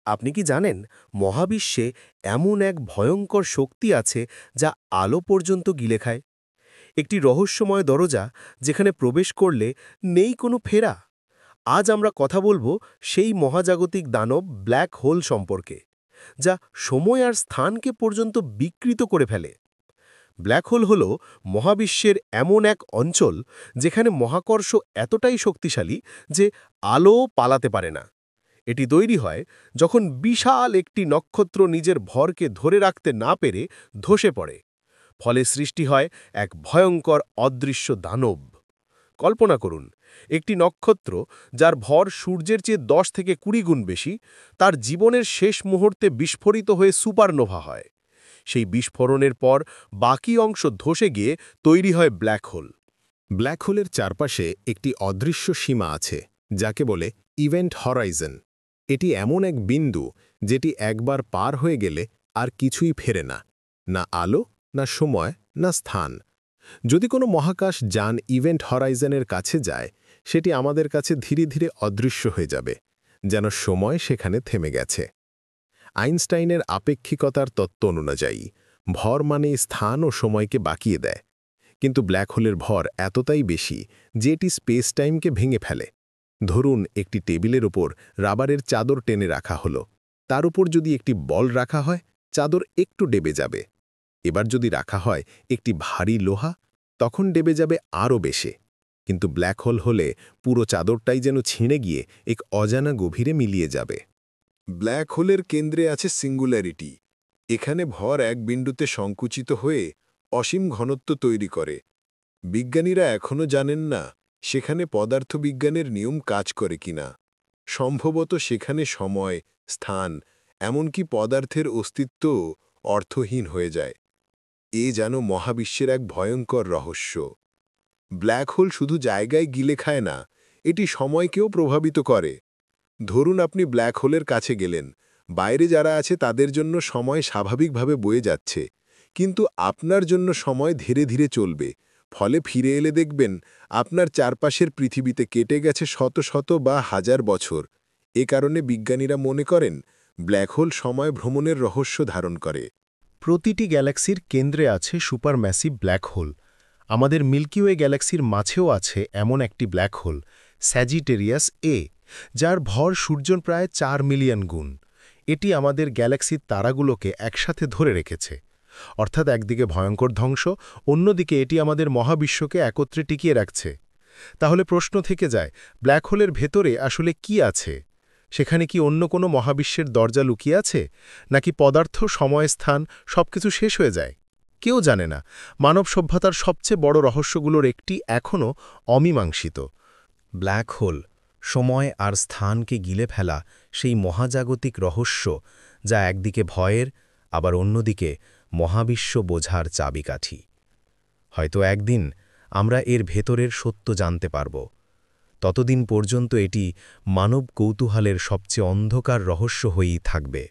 আপনি কি জানেন মহাবিশ্বে এমন এক ভয়ঙ্কর শক্তি আছে যা আলো পর্যন্ত গিলে খায়? একটি রহস্যময় দরজা যেখানে প্রবেশ করলে নেই কোনো ফেরা। আজ আমরা কথা বলবো সেই মহাজাগতিক দানব ব্ল্যাক হোল সম্পর্কে, যা সময় আর স্থানকে পর্যন্ত বিকৃত করে ফেলে। ব্ল্যাক হোল হল মহাবিশ্বের এমন এক অঞ্চল যেখানে মহাকর্ষ এতটাই শক্তিশালী যে আলো পালাতে পারে না। এটি তৈরি হয় যখন বিশাল একটি নক্ষত্র নিজের ভরকে ধরে রাখতে না পেরে ধসে পড়ে। ফলে সৃষ্টি হয় এক ভয়ঙ্কর অদৃশ্য দানব। কল্পনা করুন, একটি নক্ষত্র যার ভর সূর্যের চেয়ে 10 থেকে 20 গুণ বেশি, তার জীবনের শেষ মুহূর্তে বিস্ফোরিত হয়ে সুপারনোভা হয়। সেই বিস্ফোরণের পর বাকি অংশ ধসে গিয়ে তৈরি হয় ব্ল্যাক হোল। ব্ল্যাক হোলের চারপাশে একটি অদৃশ্য সীমা আছে, যাকে বলে ইভেন্ট হরাইজন। এটি এমন এক বিন্দু যেটি একবার পার হয়ে গেলে আর কিছুই ফেরে না, না আলো, না সময়, না স্থান। যদি কোনো মহাকাশ যান ইভেন্ট হরাইজনের কাছে যায়, সেটি আমাদের কাছে ধীরে ধীরে অদৃশ্য হয়ে যাবে, যেন সময় সেখানে থেমে গেছে। আইনস্টাইনের আপেক্ষিকতার তত্ত্ব অনুযায়ী ভর মানে স্থান ও সময়কে বাকিয়ে দেয়। কিন্তু ব্ল্যাক হোলের ভর এতটাই বেশি যে এটি স্পেস টাইমকে ভেঙে ফেলে। ধরুন, একটি টেবিলের ওপর রাবারের চাদর টেনে রাখা হলো। তার উপর যদি একটি বল রাখা হয়, চাদর একটু ডেবে যাবে। এবার যদি রাখা হয় একটি ভারী লোহা, তখন ডেবে যাবে আরও বেশি। কিন্তু ব্ল্যাক হোল হলে পুরো চাদরটাই যেন ছিঁড়ে গিয়ে এক অজানা গভীরে মিলিয়ে যাবে। ব্ল্যাক হোলের কেন্দ্রে আছে সিঙ্গুলারিটি। এখানে ভর এক বিন্দুতে সংকুচিত হয়ে অসীম ঘনত্ব তৈরি করে। বিজ্ঞানীরা এখনও জানেন না সেখানে পদার্থবিজ্ঞানের নিয়ম কাজ করে কিনা। সম্ভবত সেখানে সময়, স্থান, এমনকি পদার্থের অস্তিত্বও অর্থহীন হয়ে যায়। এ যেন মহাবিশ্বের এক ভয়ঙ্কর রহস্য। ব্ল্যাক হোল শুধু জায়গায় গিলে খায় না, এটি সময়কেও প্রভাবিত করে। ধরুন আপনি ব্ল্যাক হোলের কাছে গেলেন, বাইরে যারা আছে তাদের জন্য সময় স্বাভাবিকভাবে বয়ে যাচ্ছে, কিন্তু আপনার জন্য সময় ধীরে ধীরে চলবে। ফলে ফিরে এলে দেখবেন আপনার চারপাশের পৃথিবীতে কেটে গেছে শত শত বা হাজার বছর। এ কারণে বিজ্ঞানীরা মনে করেন ব্ল্যাক হোল সময় ভ্রমণের রহস্য ধারণ করে। প্রতিটি গ্যালাক্সির কেন্দ্রে আছে সুপারম্যাসিভ ব্ল্যাক হোল। আমাদের মিল্কি ওয়ে গ্যালাক্সির মাঝেও আছে এমন একটি ব্ল্যাক হোল, স্যাজিটেরিয়াস এ, যার ভর সূর্যের প্রায় 4 মিলিয়ন গুণ। এটি আমাদের গ্যালাক্সির তারাগুলোকে একসাথে ধরে রেখেছে। অর্থাৎ একদিকে ভয়ঙ্কর ধ্বংস, অন্যদিকে এটি আমাদের মহাবিশ্বকে একত্রে টিকিয়ে রাখছে। তাহলে প্রশ্ন থেকে যায়, ব্ল্যাক হোলের ভেতরে আসলে কি আছে? সেখানে কি অন্য কোনো মহাবিশ্বের দরজা লুকিয়ে আছে, নাকি পদার্থ, সময়, স্থান সবকিছু শেষ হয়ে যায়? কেউ জানে না। মানব সভ্যতার সবচেয়ে বড় রহস্যগুলোর একটি এখনও অমীমাংসিত। ব্ল্যাক হোল, সময় আর স্থানকে গিলে ফেলা সেই মহাজাগতিক রহস্য, যা একদিকে ভয়ের, আবার অন্যদিকে মহাবিশ্ব বোঝার চাবিকাঠি। হয়তো একদিন আমরা এর ভেতরের সত্য জানতে পারব। ততদিন পর্যন্ত এটি মানব কৌতূহলের সবচেয়ে অন্ধকার রহস্য হয়েই থাকবে।